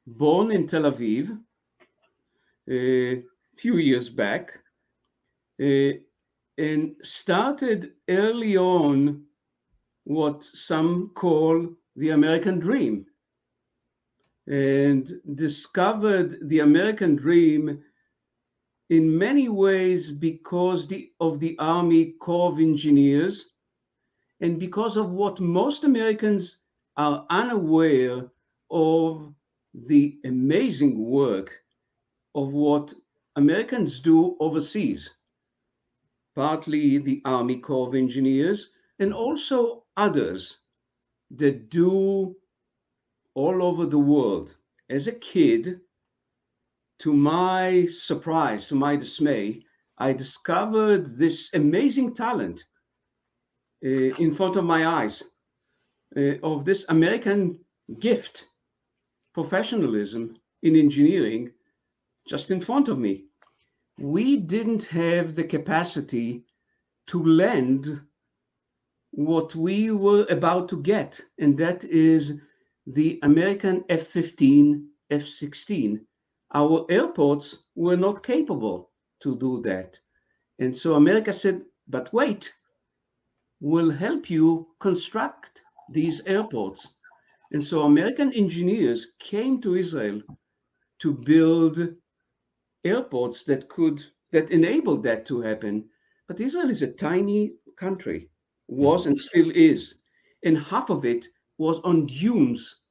born in Tel Aviv a few years back, uh, and started early on what some call the American dream, and discovered the American dream in many ways because of the Army Corps of Engineers and because of what most Americans are unaware of, the amazing work of what Americans do overseas, partly the Army Corps of Engineers and also others that do all over the world. As a kid, to my surprise, to my dismay, I discovered this amazing talent in front of my eyes of this American gift, professionalism in engineering, just in front of me. We didn't have the capacity to lend what we were about to get, and that is the American F-15, F-16. Our airports were not capable to do that. And so America said, but wait, we'll help you construct these airports. And so American engineers came to Israel to build airports that enabled that to happen. But Israel is a tiny country, was Mhm. and still is, and half of it was on dunes.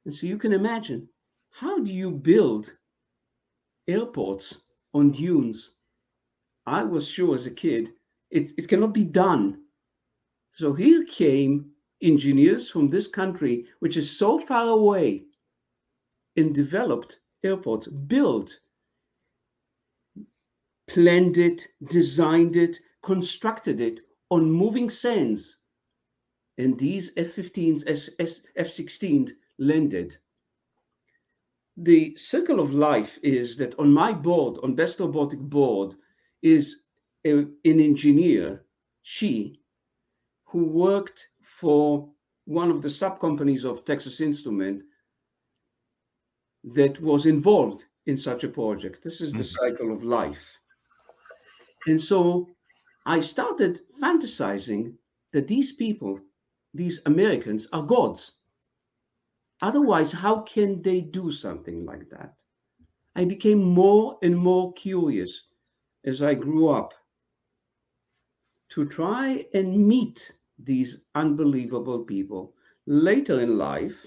And so you can imagine, how do you build airports on dunes? I was sure as a kid it cannot be done. So here came engineers from this country, which is so far away, and developed airports, built, planned it, designed it, constructed it on moving sands. And these F-15s, F-16s landed. The circle of life is that on my board, on Best Robotic board, is an engineer, she, who worked for one of the sub companies of Texas Instrument that was involved in such a project. This is the Mhm. cycle of life. And so I started fantasizing that these people, these Americans, are gods. Otherwise, how can they do something like that? I became more and more curious as I grew up to try and meet these unbelievable people. Later in life,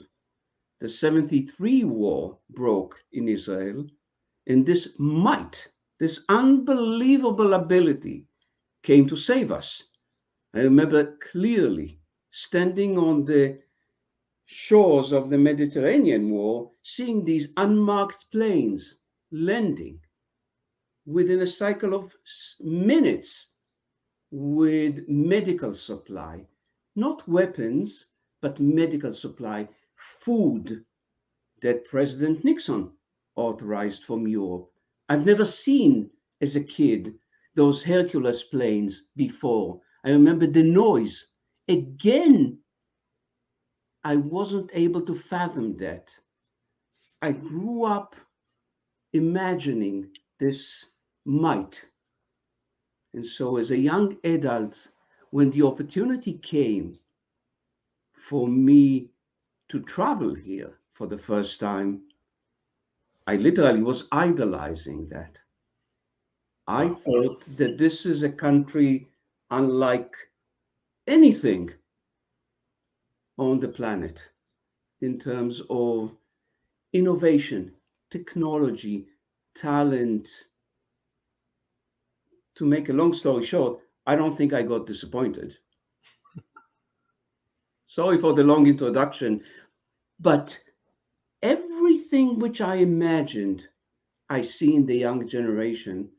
the 73 war broke in Israel, and this might, this unbelievable ability came to save us. I remember clearly standing on the shores of the Mediterranean War, seeing these unmarked planes landing within a cycle of minutes with medical supply, not weapons, but medical supply, food that President Nixon authorized from Europe. I've never seen as a kid those Hercules planes before. I remember the noise. Again, I wasn't able to fathom that. I grew up imagining this might. And so, as a young adult, when the opportunity came for me to travel here for the first time, I literally was idolizing that. I Wow. thought that this is a country unlike anything on the planet in terms of innovation, technology, talent. To make a long story short, I don't think I got disappointed. Sorry for the long introduction, but everything which I imagined I see in the young generation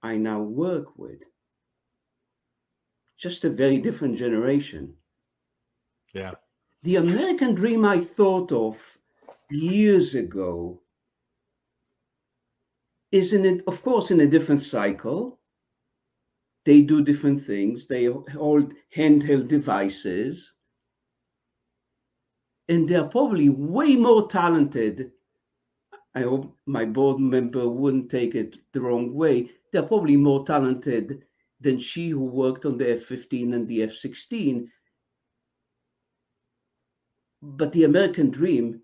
I now work with, just a very different generation. Yeah. The American dream I thought of years ago is in it, of course, in a different cycle. They do different things. They hold handheld devices, and they're probably way more talented I hope my board member wouldn't take it the wrong way. They're probably more talented than she who worked on the F-15 and the F-16. But the American dream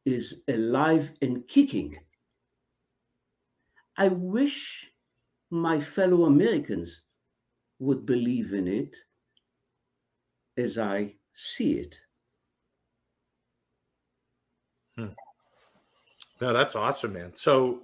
is alive and kicking. I wish my fellow Americans would believe in it as I see it. No, that's awesome, man. So